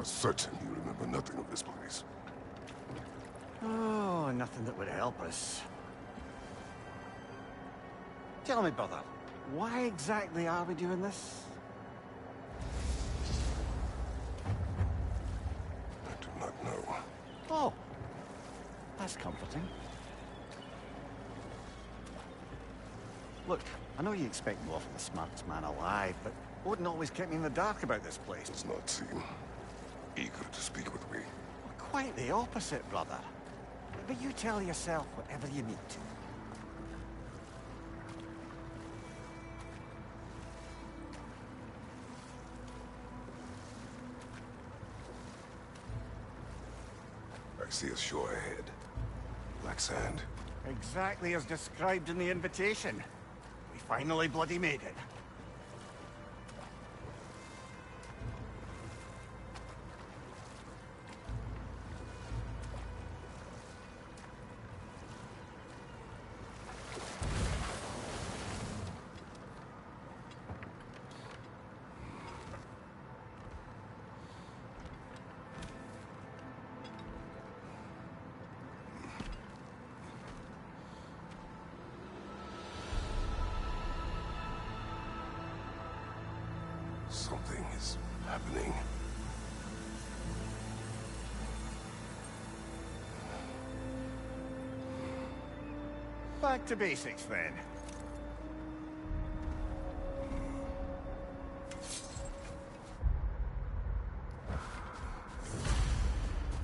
Certain you remember nothing of this place. Oh, nothing that would help us. Tell me, brother, why exactly are we doing this? I do not know. Oh, that's comforting. Look, I know you expect more from the smartest man alive, but Odin always kept me in the dark about this place. Does not seem eager to speak with me. Well, quite the opposite, brother. But you tell yourself whatever you need to. I see a shore ahead. Black sand. Exactly as described in the invitation. We finally bloody made it. Something is happening. Back to basics, then.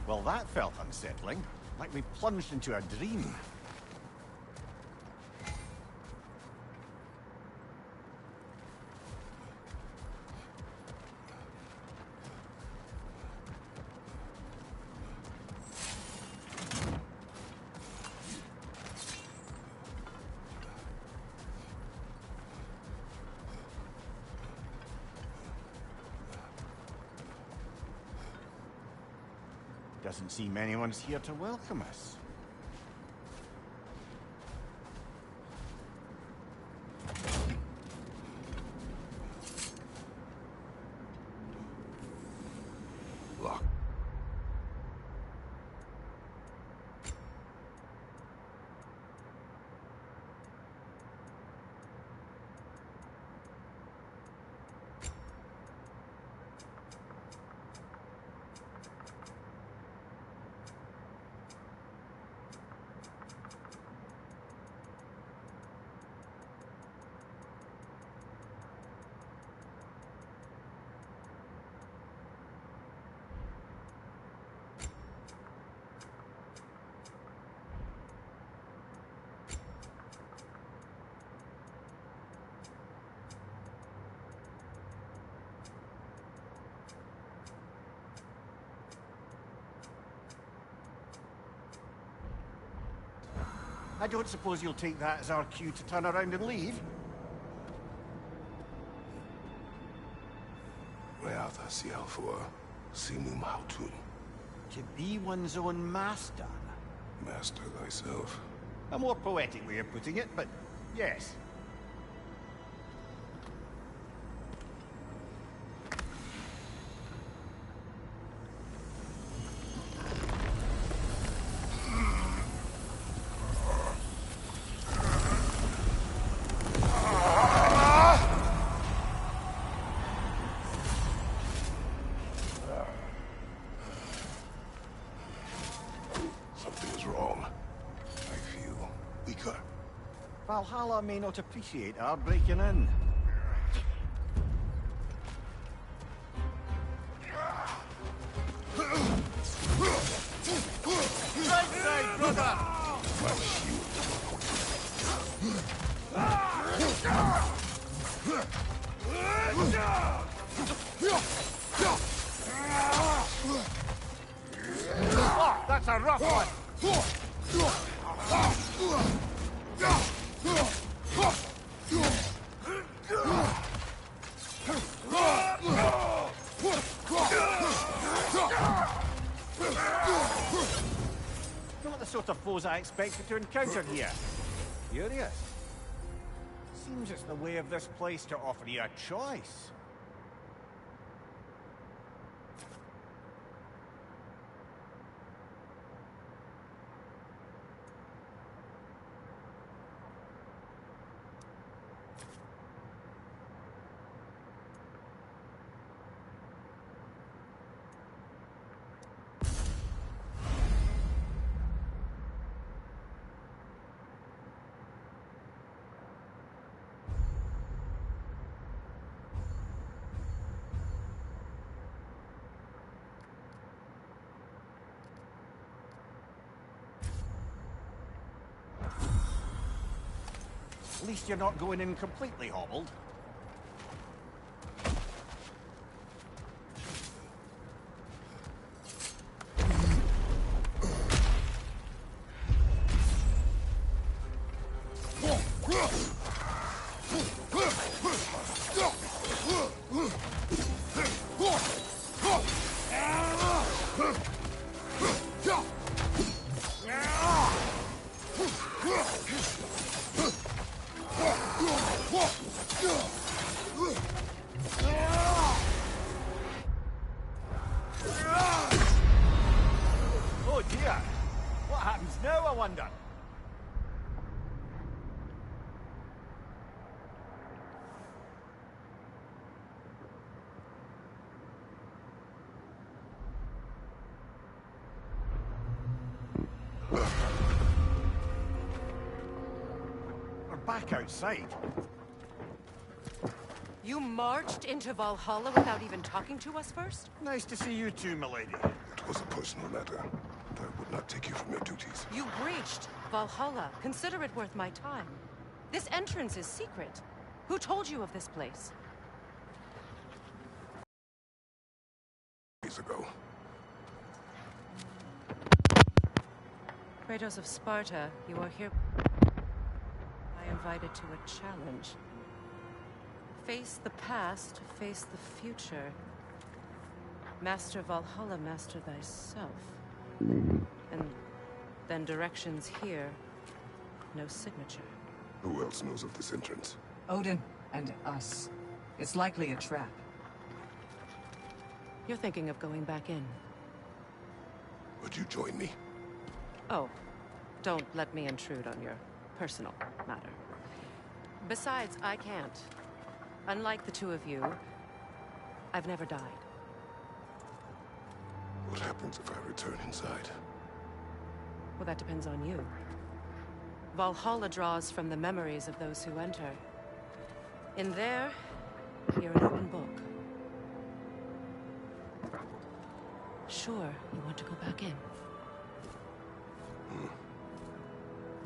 Well, that felt unsettling. Like we plunged into a dream. Doesn't seem anyone's here to welcome us. Locked. I don't suppose you'll take that as our cue to turn around and leave? Reatha Sialfur, Sinum Hautun. To be one's own master. Master thyself. A more poetic way of putting it, but yes. Valhalla may not appreciate our breaking in. Oh, that's a rough one. Not the sort of foes I expected to encounter here. Curious. Seems it's the way of this place to offer you a choice. At least you're not going in completely hobbled. Oh dear! What happens now, I wonder? We're back outside. You marched into Valhalla without even talking to us first? Nice to see you too, milady. It was a personal matter. I would not take you from your duties. You breached Valhalla. Consider it worth my time. This entrance is secret. Who told you of this place? Days ago. Kratos of Sparta, you are here. I invited to a challenge. Face the past, face the future. Master Valhalla, master thyself. And then directions here, no signature. Who else knows of this entrance? Odin and us. It's likely a trap. You're thinking of going back in. Would you join me? Oh, don't let me intrude on your personal matter. Besides, I can't. Unlike the two of you, I've never died. What happens if I return inside? Well, that depends on you. Valhalla draws from the memories of those who enter. In there, you're an open book. Sure, you want to go back in.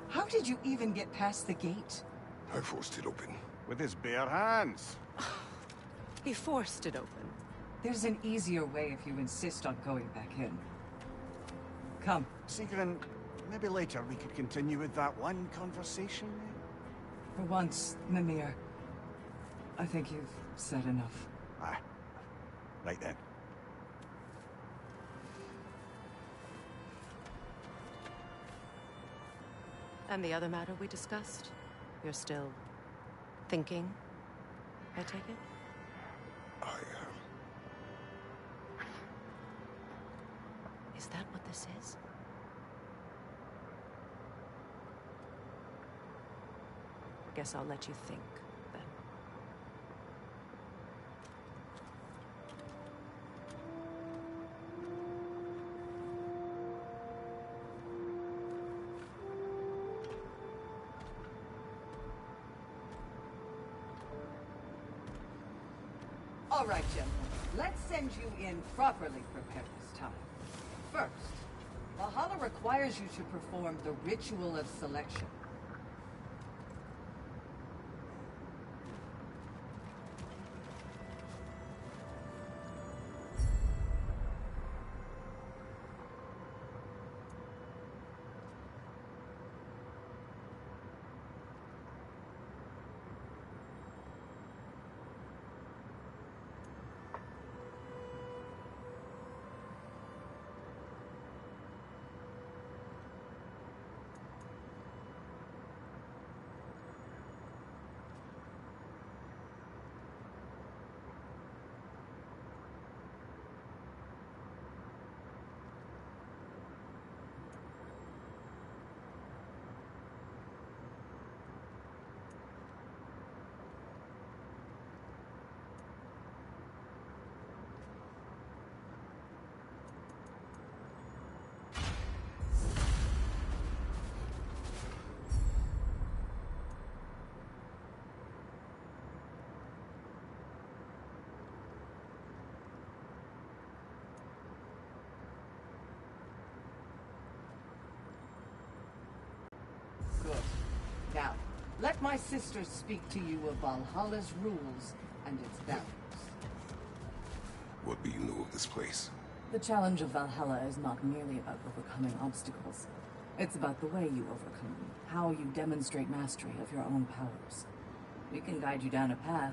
How did you even get past the gate? I forced it open. With his bare hands. He forced it open. There's an easier way if you insist on going back in. Come. Sigrun, maybe later we could continue with that one conversation. For once, Mimir. I think you've said enough. Aye. Right then. And the other matter we discussed? You're still thinking, I take it? I Is that what this is? Guess I'll let you think, then. All right, gentlemen. Let's send you in properly prepared this time. First, Valhalla requires you to perform the ritual of selection. Let my sisters speak to you of Valhalla's rules and its values. What do you know of this place? The challenge of Valhalla is not merely about overcoming obstacles. It's about the way you overcome them, how you demonstrate mastery of your own powers. We can guide you down a path,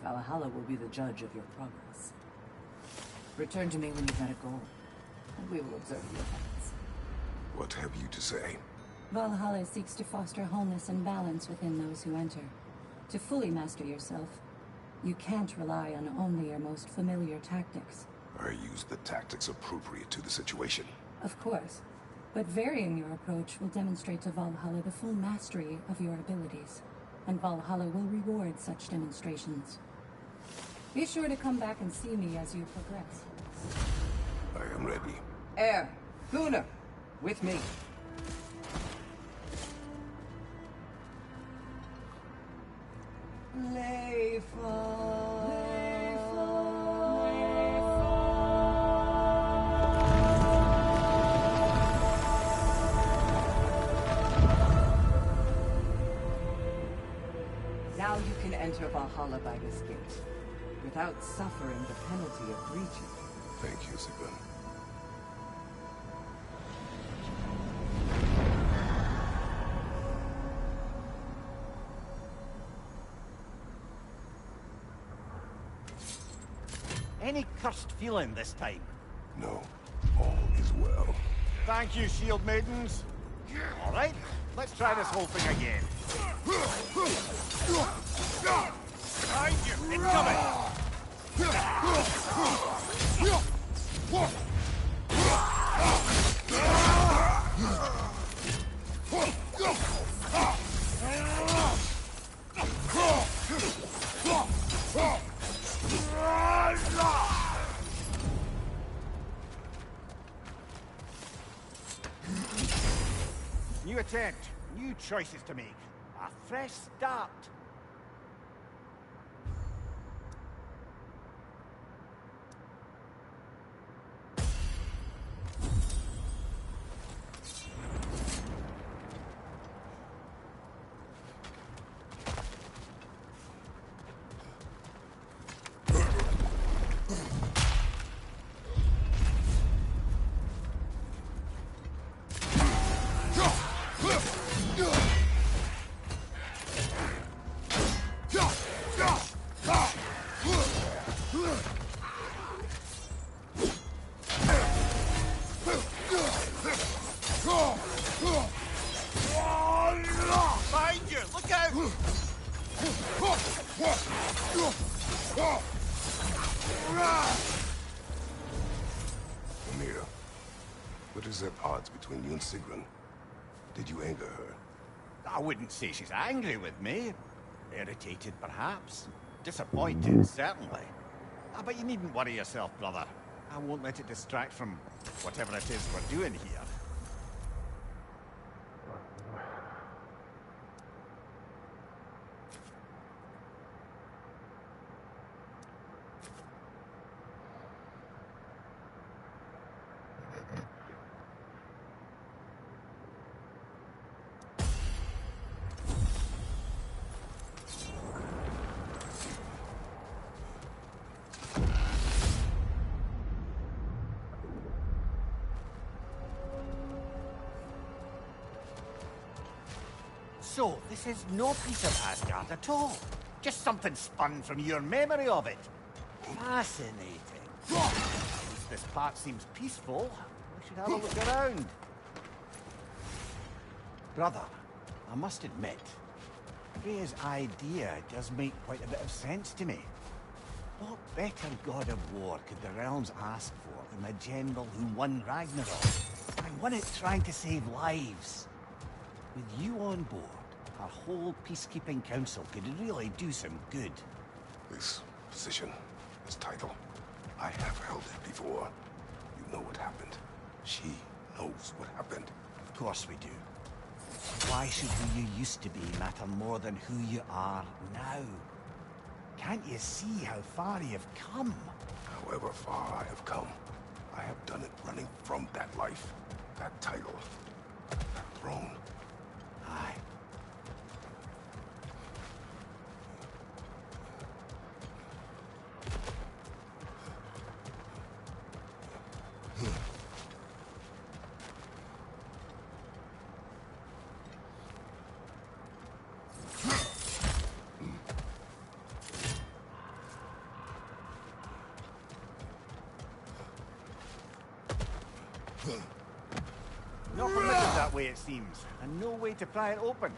but Valhalla will be the judge of your progress. Return to me when you've met a goal, and we will observe your efforts. What have you to say? Valhalla seeks to foster wholeness and balance within those who enter. To fully master yourself, you can't rely on only your most familiar tactics. I use the tactics appropriate to the situation. Of course, but varying your approach will demonstrate to Valhalla the full mastery of your abilities, and Valhalla will reward such demonstrations. Be sure to come back and see me as you progress. I am ready. Air, Gunnar, with me. Now you can enter Valhalla by this gate, without suffering the penalty of breaching. Thank you, Sigurd. Any cursed feeling this time? No, all is well. Thank you, shield maidens. All right, let's try this whole thing again. Behind you, incoming! New attempt, new choices to make. A fresh start. Behind you! Look out! Amir, what is at odds between you and Sigrun? Did you anger her? I wouldn't say she's angry with me. Irritated, perhaps. Disappointed, certainly. But you needn't worry yourself, brother. I won't let it distract from whatever it is we're doing here. So, this is no piece of Asgard at all. Just something spun from your memory of it. Fascinating. At least this part seems peaceful. We should have a look around. Brother, I must admit, Freya's idea does make quite a bit of sense to me. What better god of war could the realms ask for than the general who won Ragnarok? And won it trying to save lives. With you on board, our whole peacekeeping council could really do some good. This position, this title, I have held it before. You know what happened. She knows what happened. Of course we do. Why should who you used to be matter more than who you are now? Can't you see how far you've come? However far I have come, I have done it running from that life, that title, that throne. Aye. Not permitted that way, it seems, and no way to pry it open.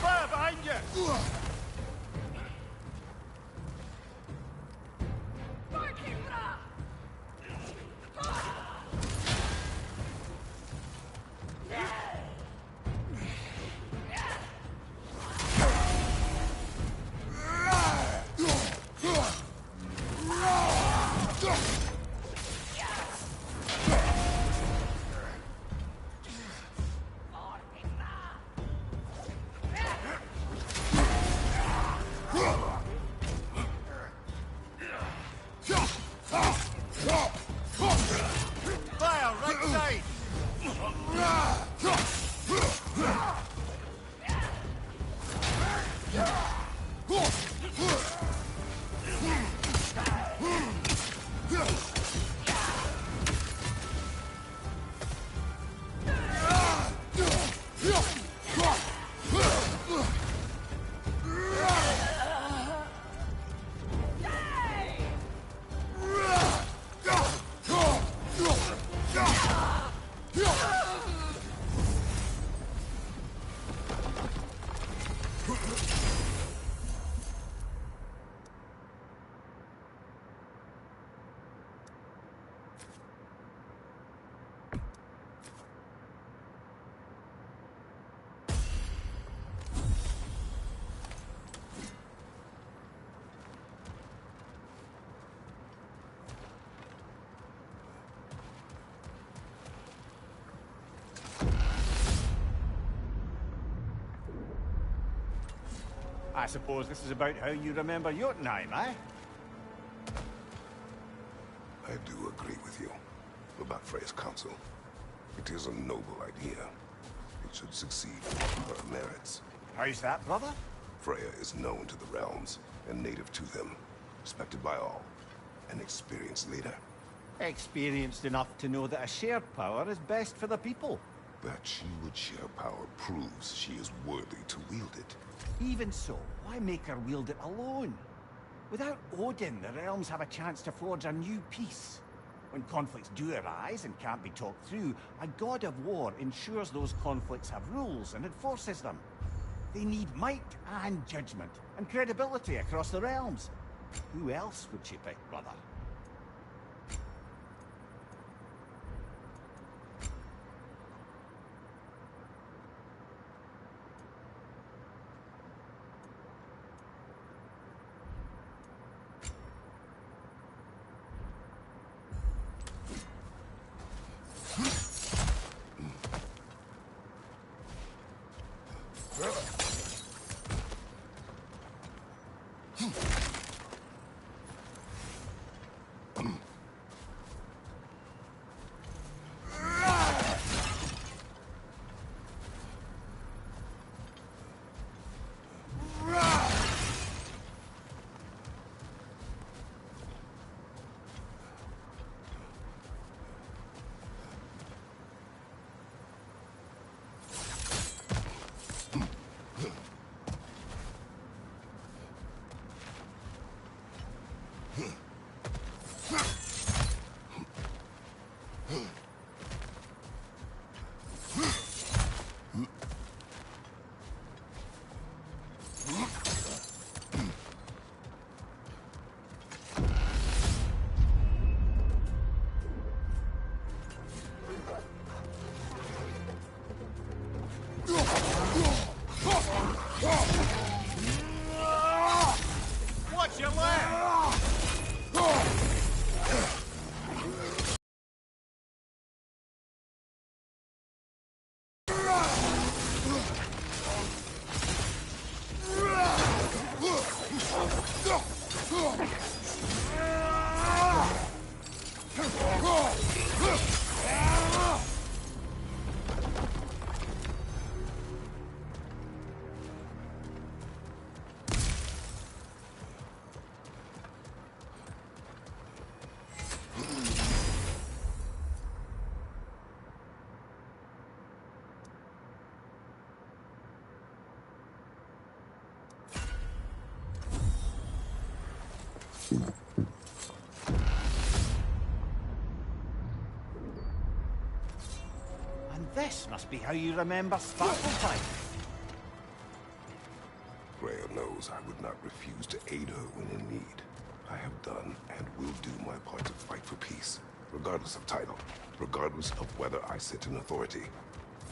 Fire behind you! Fire, right side! I suppose this is about how you remember Jotunheim, eh? I do agree with you about Freya's council. It is a noble idea. It should succeed on her merits. How's that, brother? Freya is known to the realms and native to them, respected by all, an experienced leader. Experienced enough to know that a shared power is best for the people. That she would share power proves she is worthy to wield it. Even so, why make her wield it alone? Without Odin, the realms have a chance to forge a new peace. When conflicts do arise and can't be talked through, a god of war ensures those conflicts have rules and enforces them. They need might and judgment, and credibility across the realms. Who else would she pick, brother? And this must be how you remember Sparkletime. Freya knows I would not refuse to aid her when in need. I have done and will do my part to fight for peace, regardless of title, regardless of whether I sit in authority.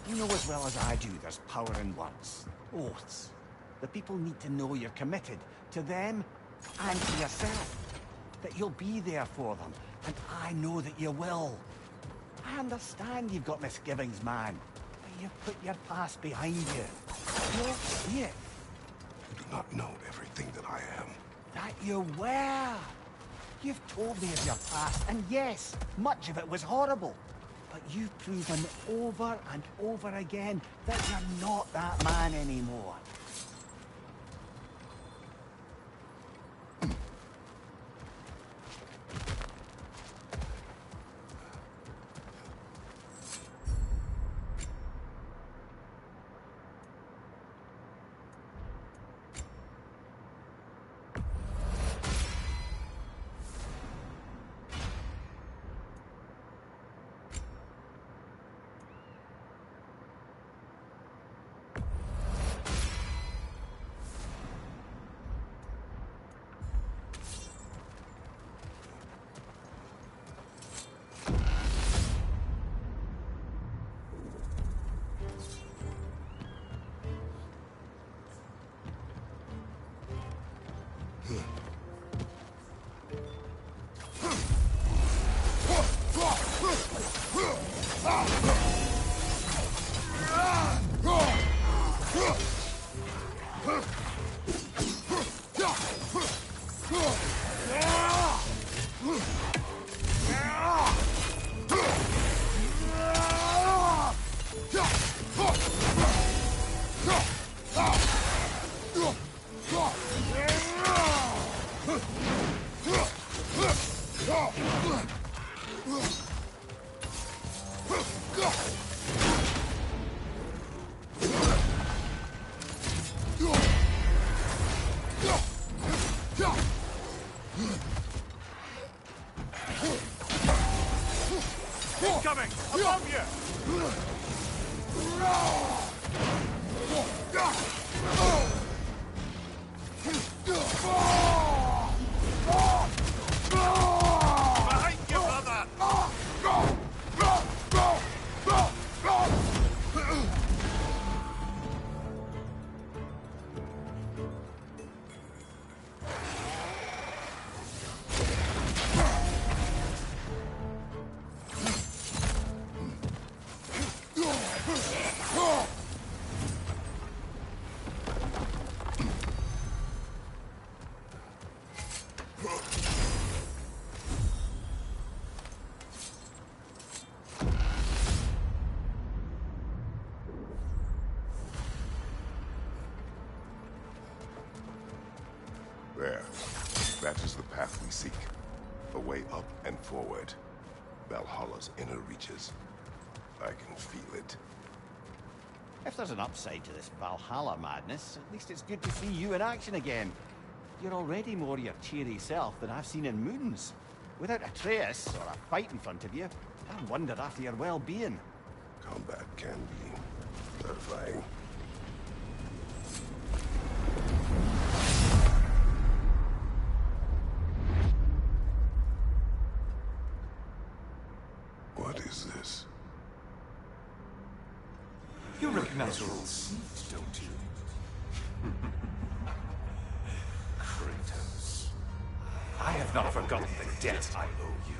You know as well as I do there's power in words. Oaths. The people need to know you're committed to them and to yourself. That you'll be there for them, and I know that you will. I understand you've got misgivings, man. But you've put your past behind you. You'll see it. You do not know everything that I am. That you were. You've told me of your past, and yes, much of it was horrible. But you've proven over and over again that you're not that man anymore. Incoming! Above you! Behind you, brother! There. That is the path we seek. A way up and forward. Valhalla's inner reaches. I can feel it. If there's an upside to this Valhalla madness, at least it's good to see you in action again. You're already more your cheery self than I've seen in moons. Without Atreus, or a fight in front of you, I wonder after your well-being. Combat can be terrifying. What is this? You recognize rules, don't you? Kratos. I have not forgotten the debt I owe you.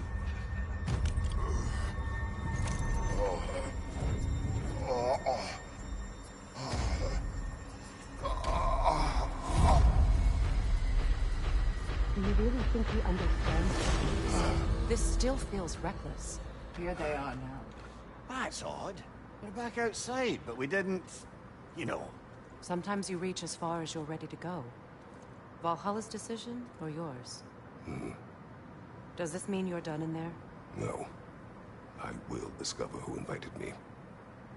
Do you really think he understands? This still feels reckless. Here they are now. That's odd. We're back outside, but we didn't... you know. Sometimes you reach as far as you're ready to go. Valhalla's decision, or yours? Does this mean you're done in there? No. I will discover who invited me.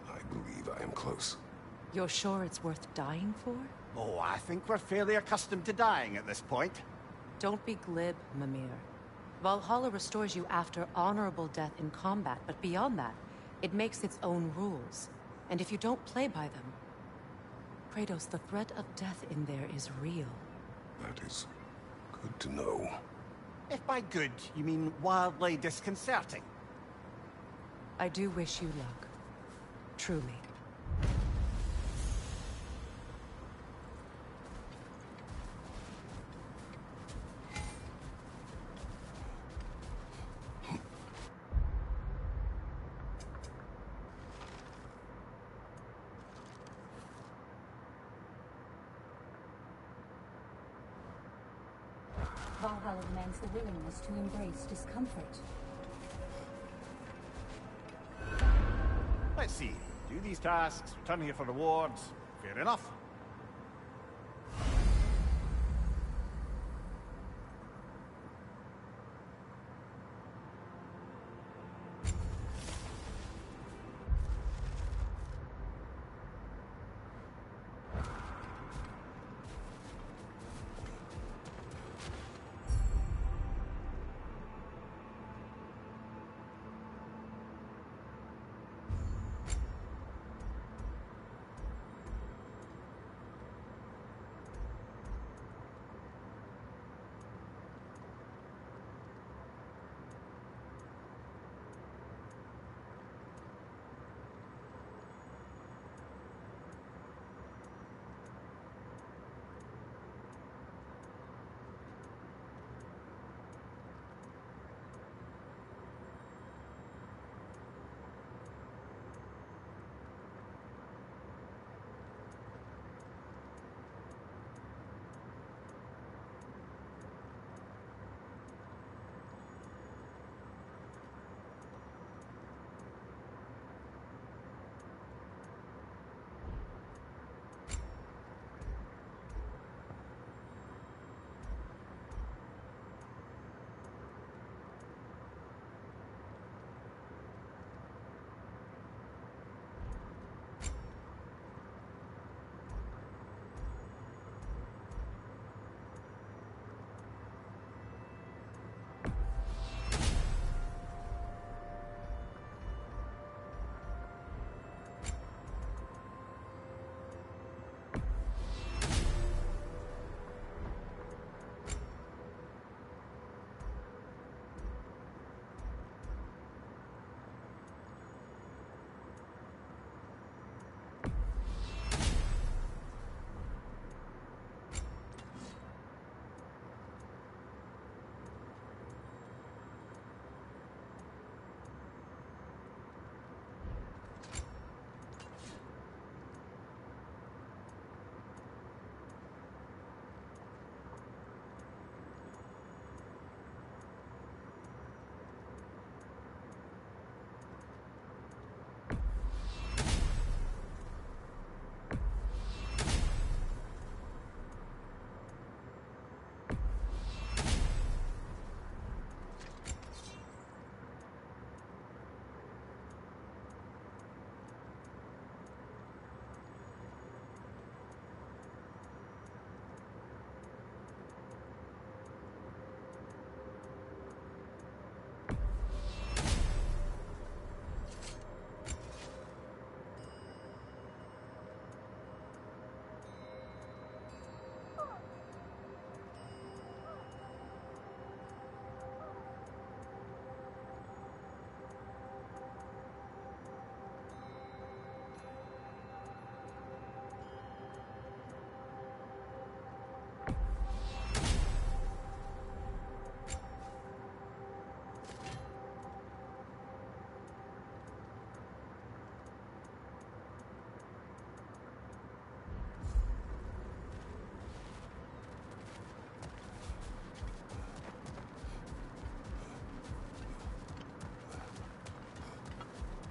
I believe I am close. You're sure it's worth dying for? Oh, I think we're fairly accustomed to dying at this point. Don't be glib, Mimir. Valhalla restores you after honorable death in combat, but beyond that, it makes its own rules. And if you don't play by them... Kratos, the threat of death in there is real. That is good to know. If by good, you mean wildly disconcerting. I do wish you luck. Truly. Valhalla demands the willingness to embrace discomfort. Let's see. Do these tasks, return here for rewards. Fair enough.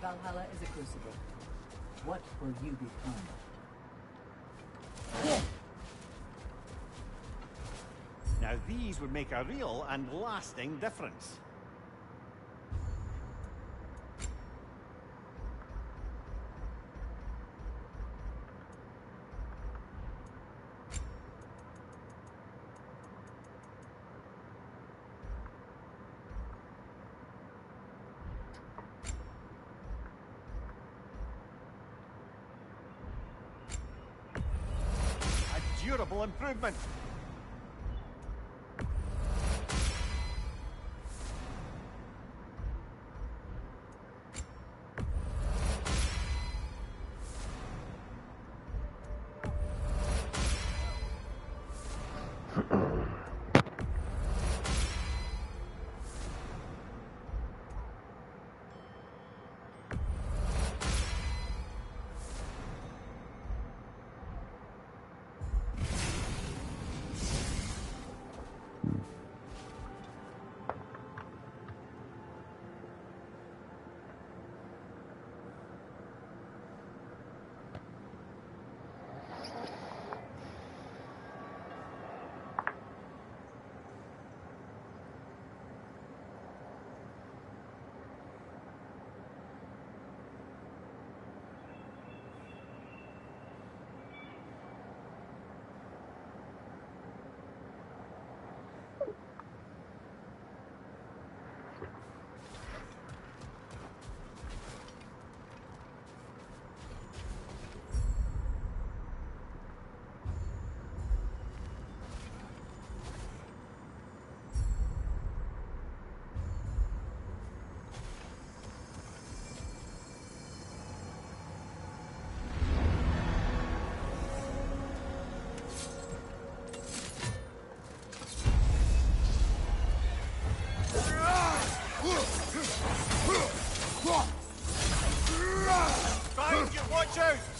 Valhalla is a crucible. What will you become? Now these would make a real and lasting difference. durable improvement. Watch out!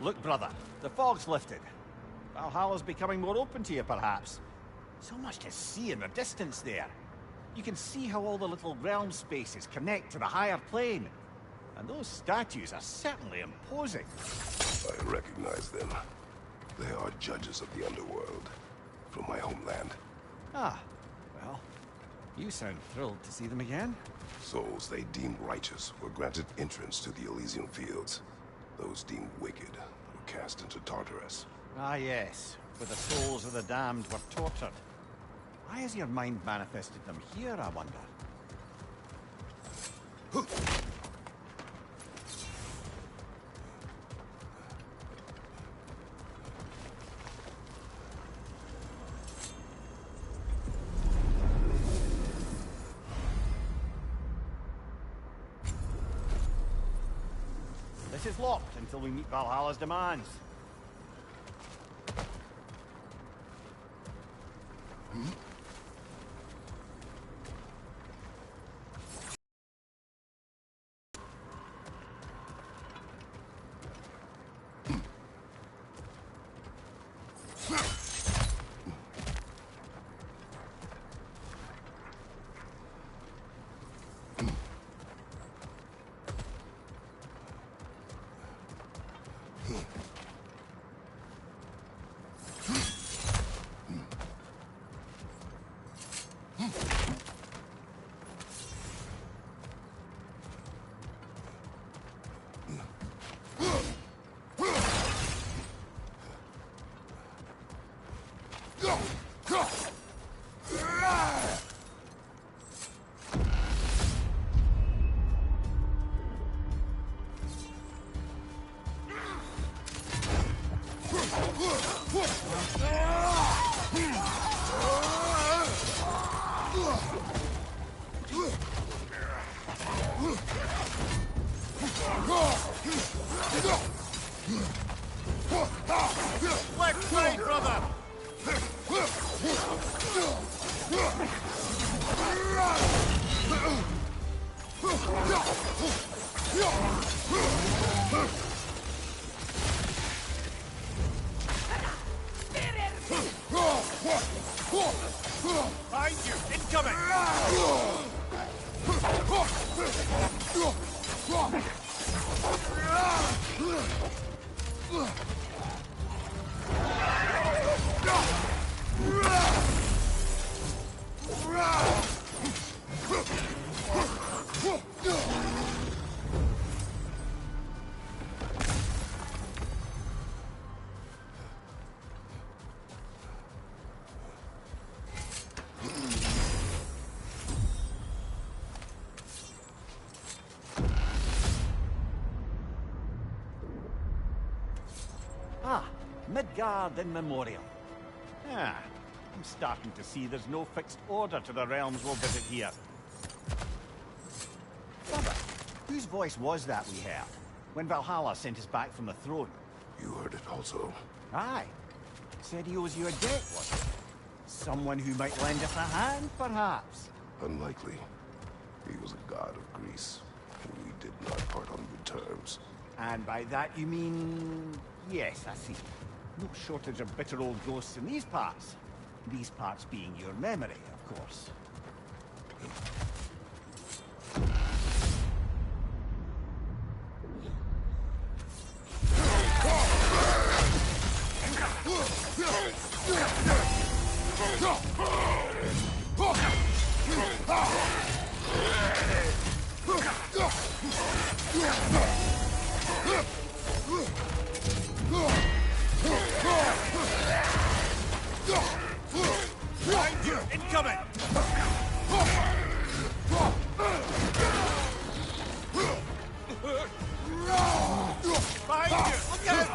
Look, brother, the fog's lifted. Valhalla's becoming more open to you, perhaps. So much to see in the distance there. You can see how all the little realm spaces connect to the higher plane. And those statues are certainly imposing. I recognize them. They are judges of the underworld, from my homeland. Ah, well, you sound thrilled to see them again. Souls they deemed righteous were granted entrance to the Elysian fields. Those deemed wicked were cast into Tartarus. Ah, yes, where the souls of the damned were tortured. Why has your mind manifested them here, I wonder? This is locked until we meet Valhalla's demands. Behind you! Incoming! Ah, Midgard in Memorial. Ah, I'm starting to see there's no fixed order to the realms we'll visit here. Brother, whose voice was that we heard when Valhalla sent us back from the throne? You heard it also. Aye. Said he owes you a debt, was it? Someone who might lend us a hand, perhaps? Unlikely. He was a god of Greece, and we did not part on good terms. And by that you mean... Yes, I see. No shortage of bitter old ghosts in these parts. These parts being your memory, of course. Behind you! Incoming! Behind you! Look out!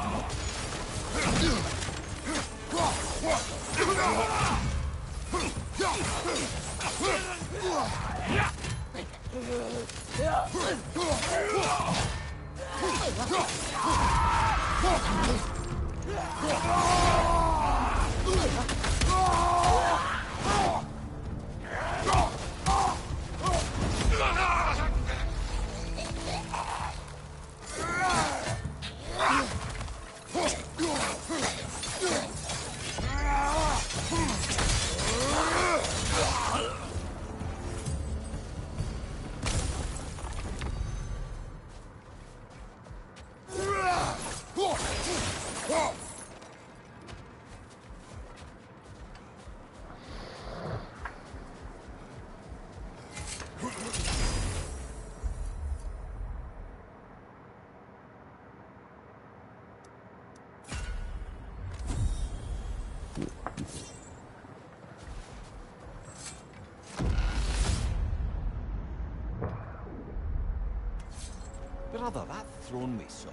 Brother, that throne we saw,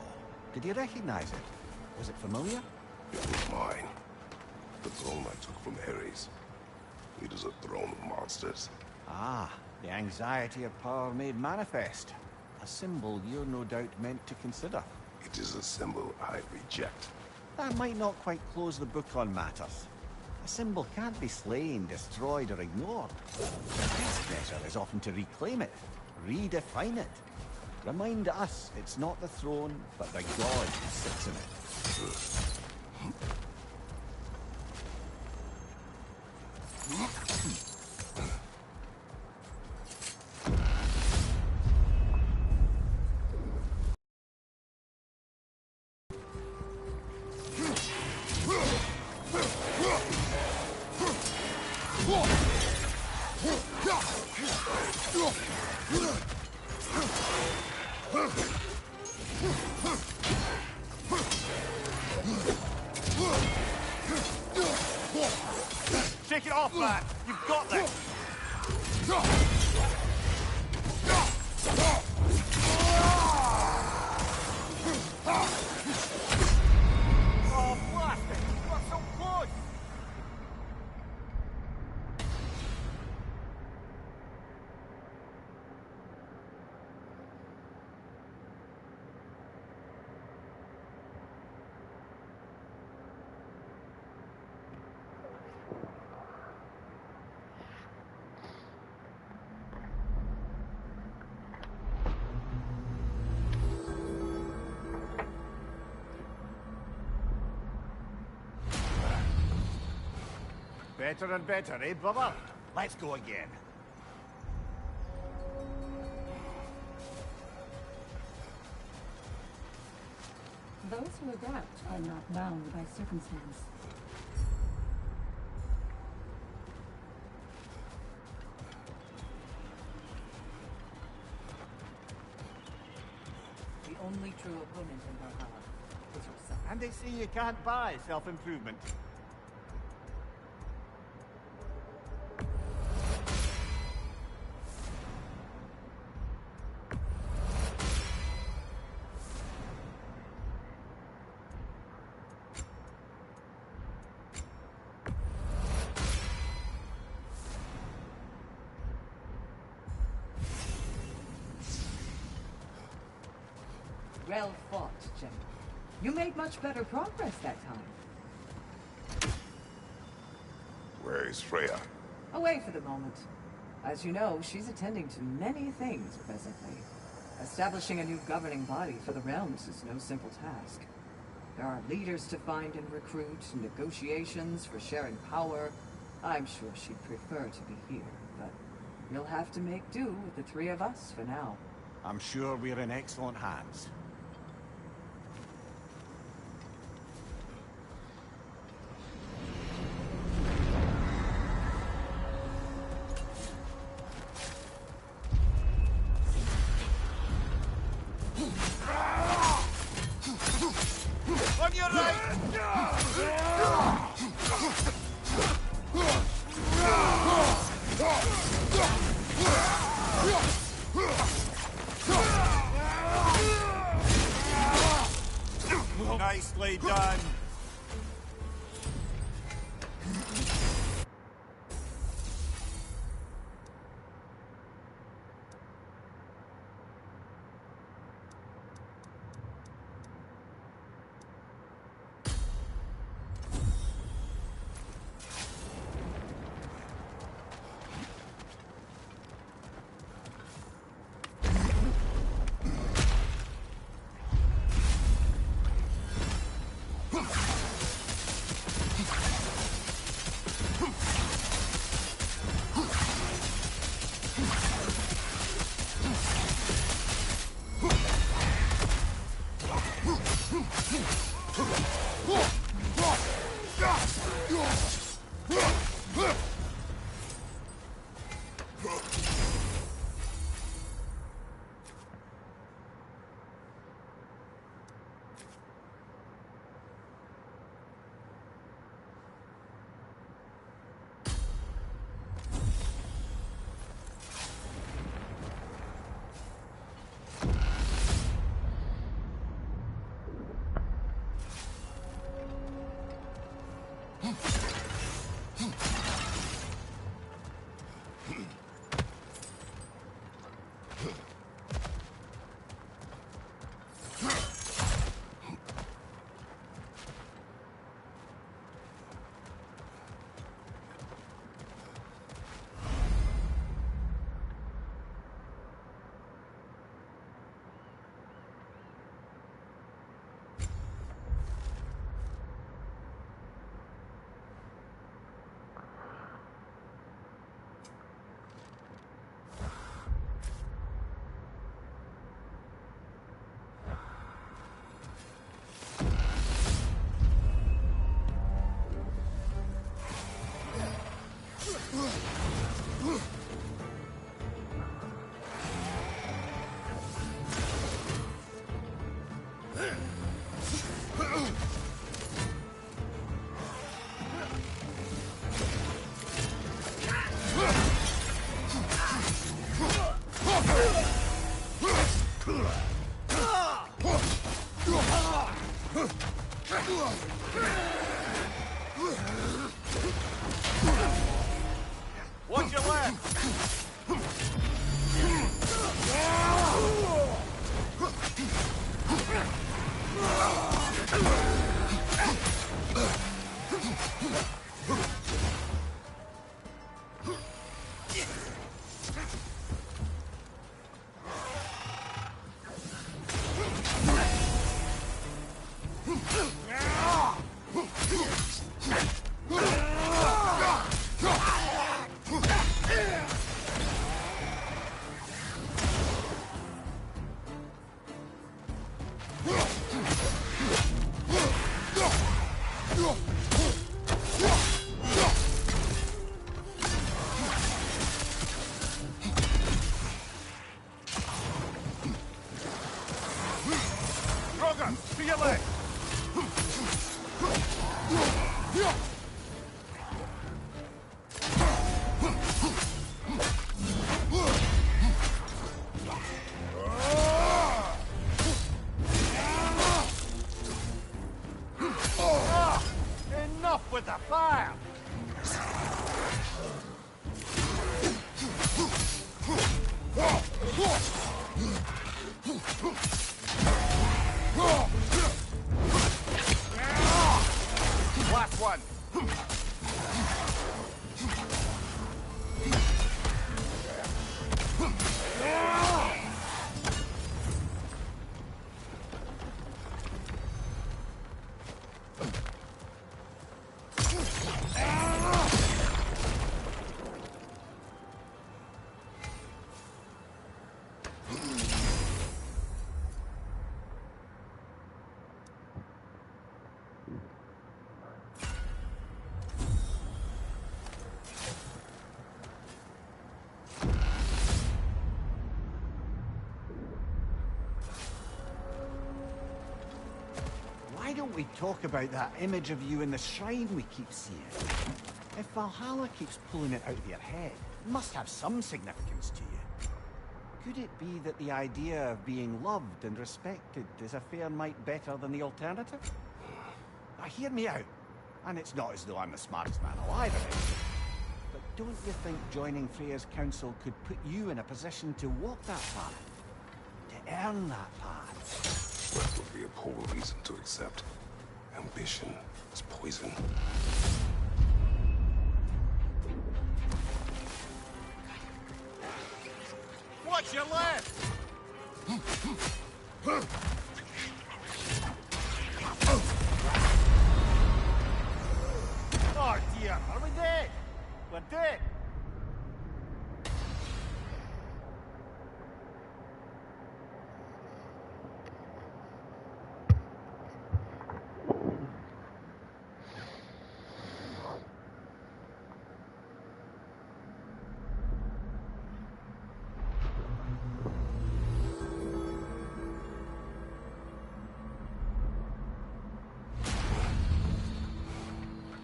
did you recognize it? Was it familiar? It was mine. The throne I took from Ares. It is a throne of monsters. Ah, the anxiety of power made manifest. A symbol you're no doubt meant to consider. It is a symbol I reject. That might not quite close the book on matters. A symbol can't be slain, destroyed, or ignored. The best measure is often to reclaim it, redefine it. Remind us it's not the throne, but the god who sits in it. Shake it off, man! You've got this! Oh, blast it! You got so close! Better and better, eh, brother? Let's go again. Those who adapt are not bound by circumstance. The only true opponent in Valhalla is yourself. And they say you can't buy self-improvement. Well fought, General. You made much better progress that time. Where is Freya? Away for the moment. As you know, she's attending to many things presently. Establishing a new governing body for the realms is no simple task. There are leaders to find and recruit, negotiations for sharing power. I'm sure she'd prefer to be here, but you'll have to make do with the three of us for now. I'm sure we're in excellent hands. On your right! Nicely done. Watch your left! don't we talk about that image of you in the shrine we keep seeing? If Valhalla keeps pulling it out of your head, it must have some significance to you. Could it be that the idea of being loved and respected is a fair mite better than the alternative? Now hear me out. And it's not as though I'm the smartest man alive or anything. But don't you think joining Freya's council could put you in a position to walk that path? To earn that path? That would be a poor reason to accept. Ambition is poison. Watch your left! Oh dear, are we dead? We're dead!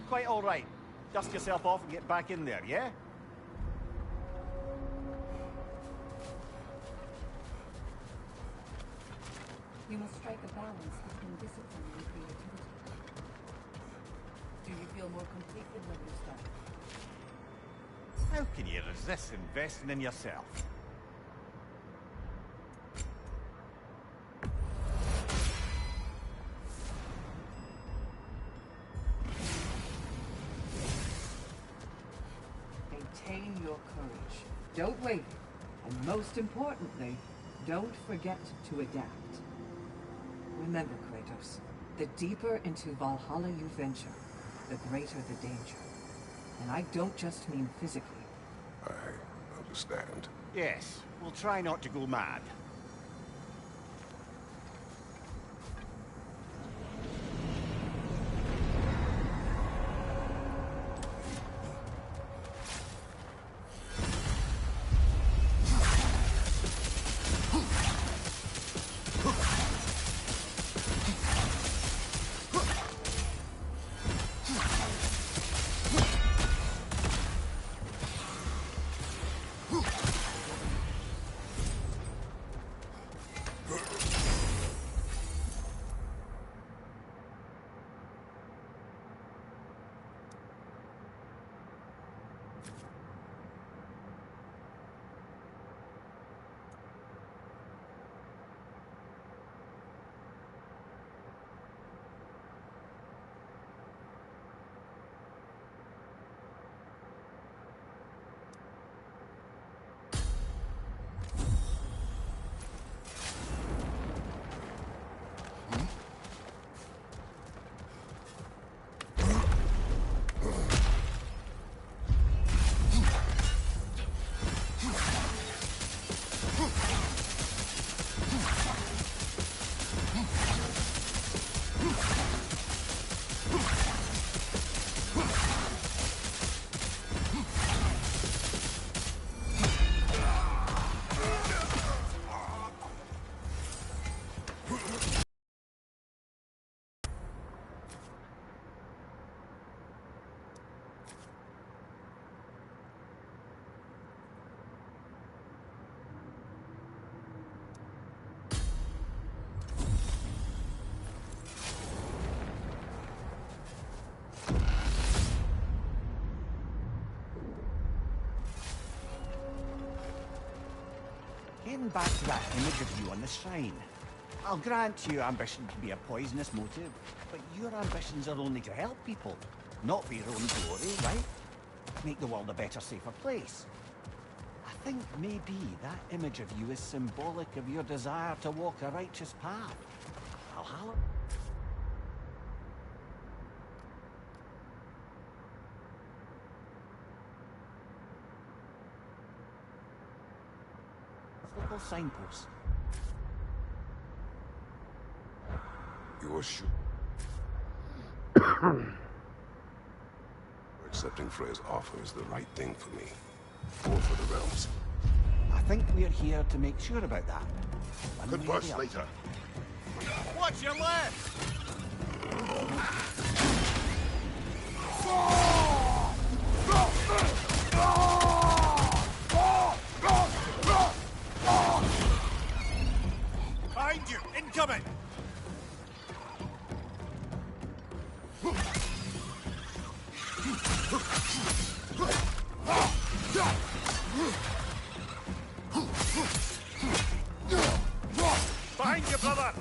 Quite all right. Dust yourself off and get back in there, yeah? You must strike a balance between discipline and creativity. Do you feel more complete than when you started? How can you resist investing in yourself? Maintain your courage. Don't waver. And most importantly, don't forget to adapt. Remember, Kratos, the deeper into Valhalla you venture, the greater the danger. And I don't just mean physically. I understand. Yes, we'll try not to go mad. Getting back to that image of you on the shrine. I'll grant you ambition can be a poisonous motive, but your ambitions are only to help people, not for your own glory, right? Make the world a better, safer place. I think maybe that image of you is symbolic of your desire to walk a righteous path. Valhalla? Local signpost. You're sure? Accepting Freya's offer is the right thing for me. Or for the realms. I think we're here to make sure about that. One way or Converse the other. later. Watch your left! Behind you! Incoming! Behind you, brother!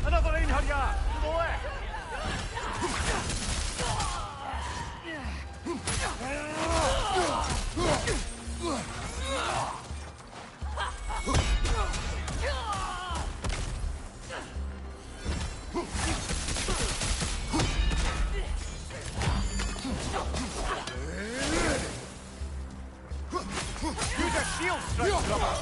Another Einherjar! To the left! Use a shield strike, brother!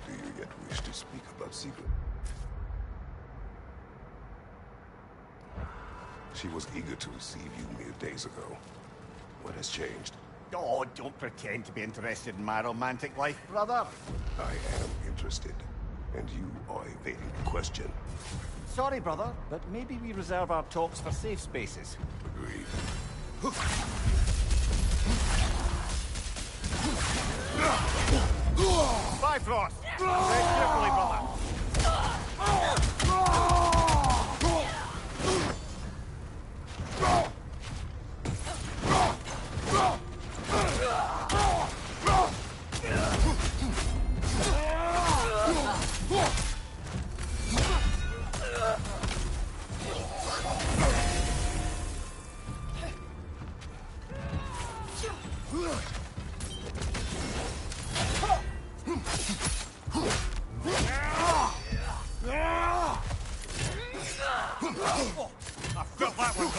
Do you yet wish to speak about Sigrid? She was eager to receive you mere days ago. What has changed? Oh, don't pretend to be interested in my romantic life, brother. I am interested, and you are evading the question. Sorry, brother, but maybe we reserve our talks for safe spaces. Agreed. Bifrost! Tread carefully, brother!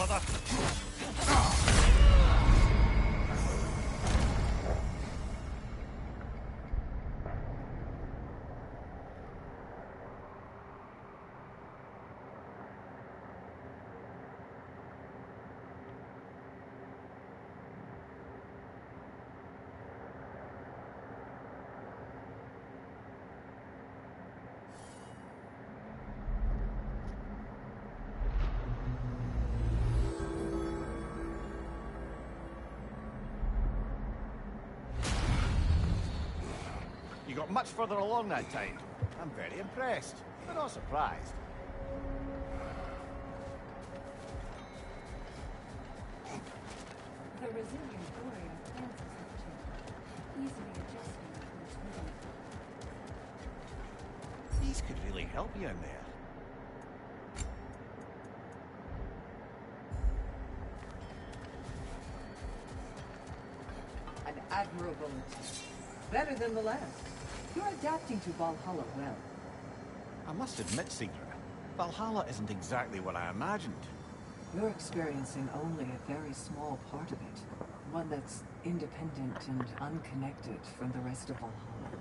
brother! You got much further along that time. I'm very impressed, but not surprised. The resilient warrior plants his fortune, easily adjusting to its rhythm. These could really help you in there. An admirable attempt. Better than the last. You're adapting to Valhalla well. I must admit, Secret, Valhalla isn't exactly what I imagined. You're experiencing only a very small part of it. One that's independent and unconnected from the rest of Valhalla.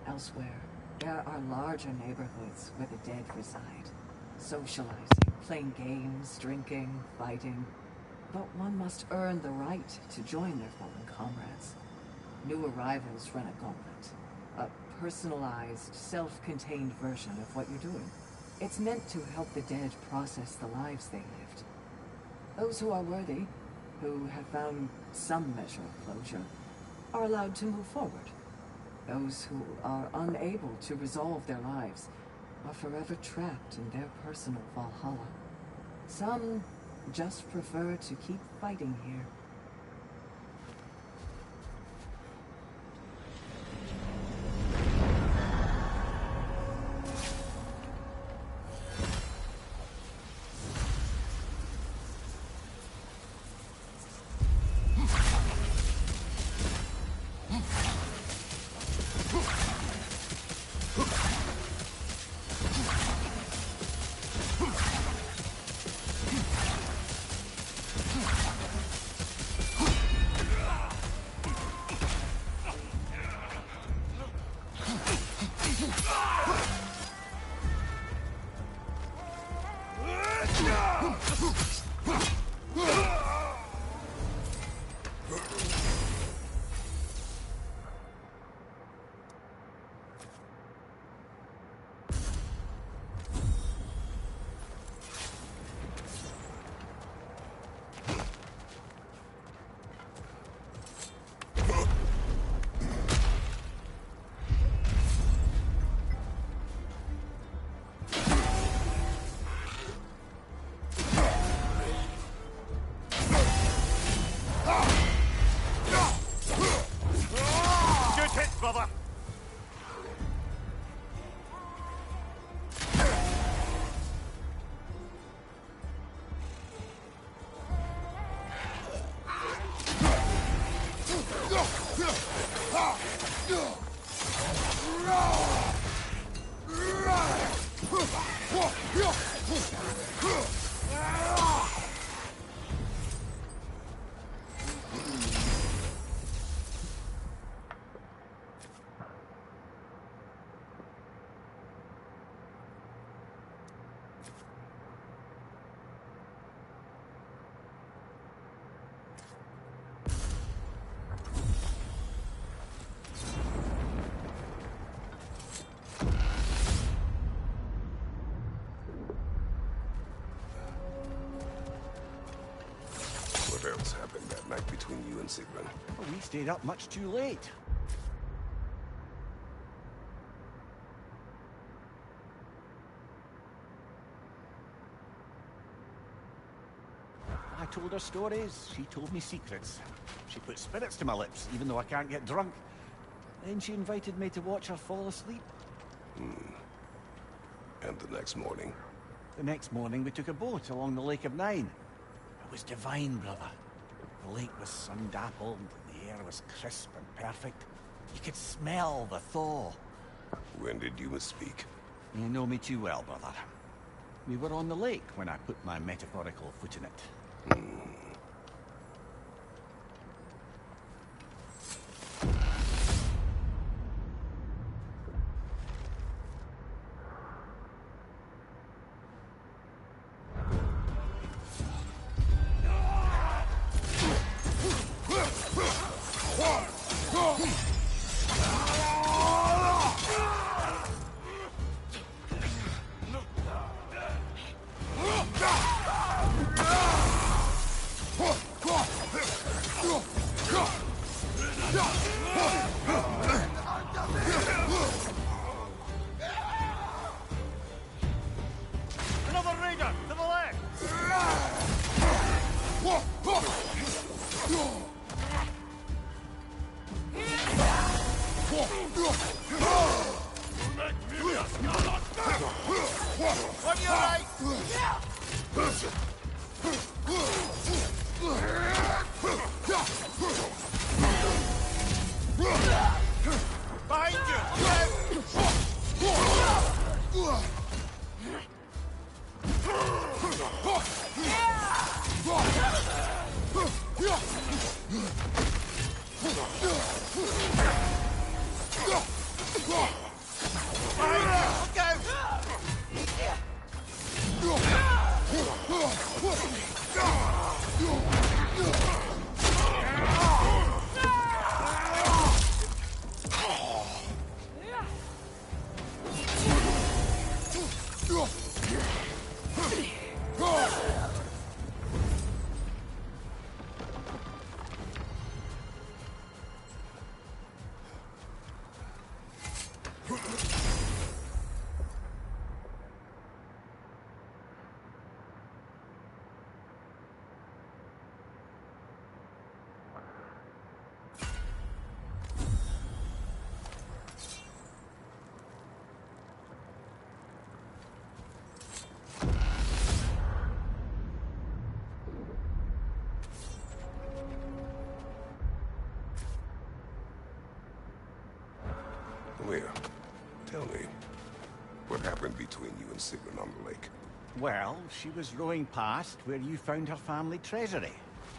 Elsewhere, there are larger neighborhoods where the dead reside. Socializing, playing games, drinking, fighting. But one must earn the right to join their fallen comrades. New arrivals run a gauntlet. A personalized, self-contained version of what you're doing. It's meant to help the dead process the lives they lived. Those who are worthy, who have found some measure of closure, are allowed to move forward. Those who are unable to resolve their lives are forever trapped in their personal Valhalla. Some just prefer to keep fighting here. Brother! What else happened that night between you and Sigrun? Well, we stayed up much too late. I told her stories, she told me secrets. She put spirits to my lips, even though I can't get drunk. Then she invited me to watch her fall asleep. And the next morning? The next morning we took a boat along the Lake of Nine. It was divine, brother. The lake was sun-dappled, the air was crisp and perfect. You could smell the thaw. When did you misspeak? You know me too well, brother. We were on the lake when I put my metaphorical foot in it. Leah, tell me, what happened between you and Sigrun on the lake? Well, she was rowing past where you found her family treasury.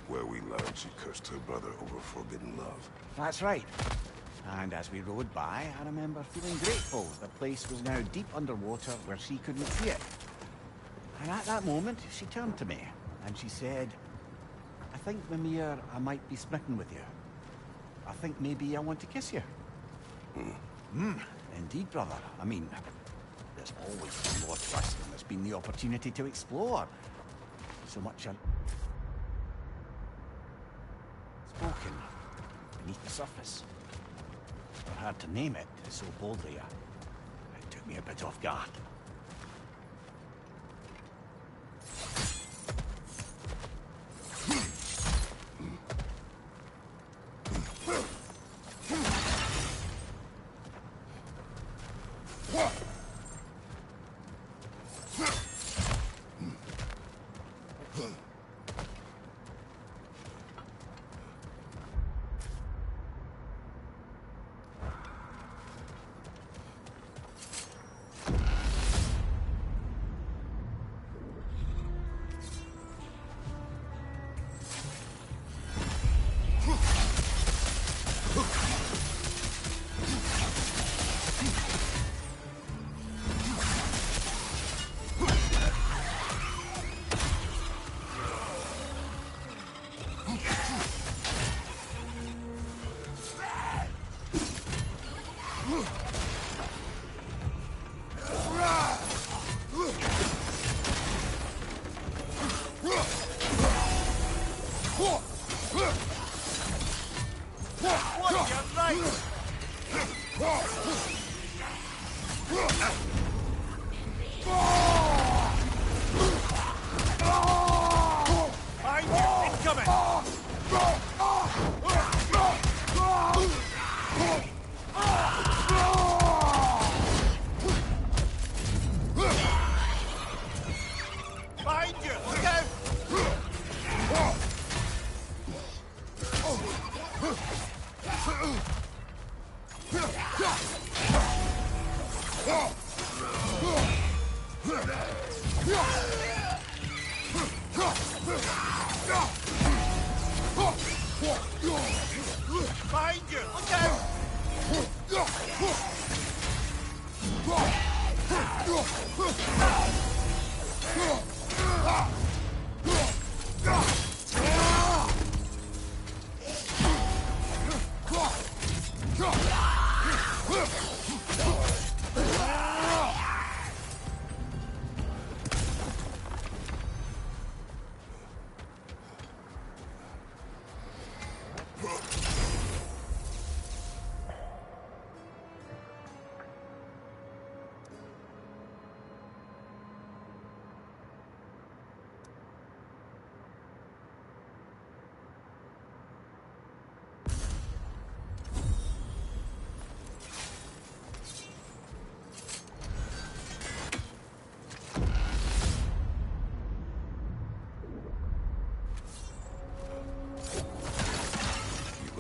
Where we learned she cursed her brother over forbidden love. That's right. And as we rowed by, I remember feeling grateful the place was now deep underwater where she couldn't see it. And at that moment, she turned to me, and she said, I think, Mimir, I might be smitten with you. I think maybe I want to kiss you. Indeed, brother. I mean, there's always been more trust and there's been the opportunity to explore. So much unspoken beneath the surface. For her to name it so boldly, it took me a bit off guard.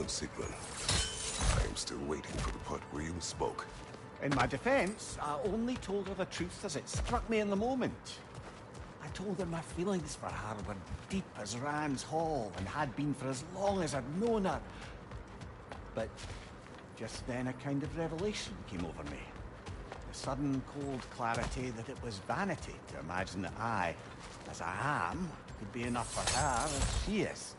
Sigrun, I am still waiting for the part where you spoke. In my defense, I only told her the truth as it struck me in the moment. I told her my feelings for her were deep as Rand's Hall and had been for as long as I'd known her. But just then a kind of revelation came over me. A sudden cold clarity that it was vanity to imagine that I, as I am, could be enough for her as she is.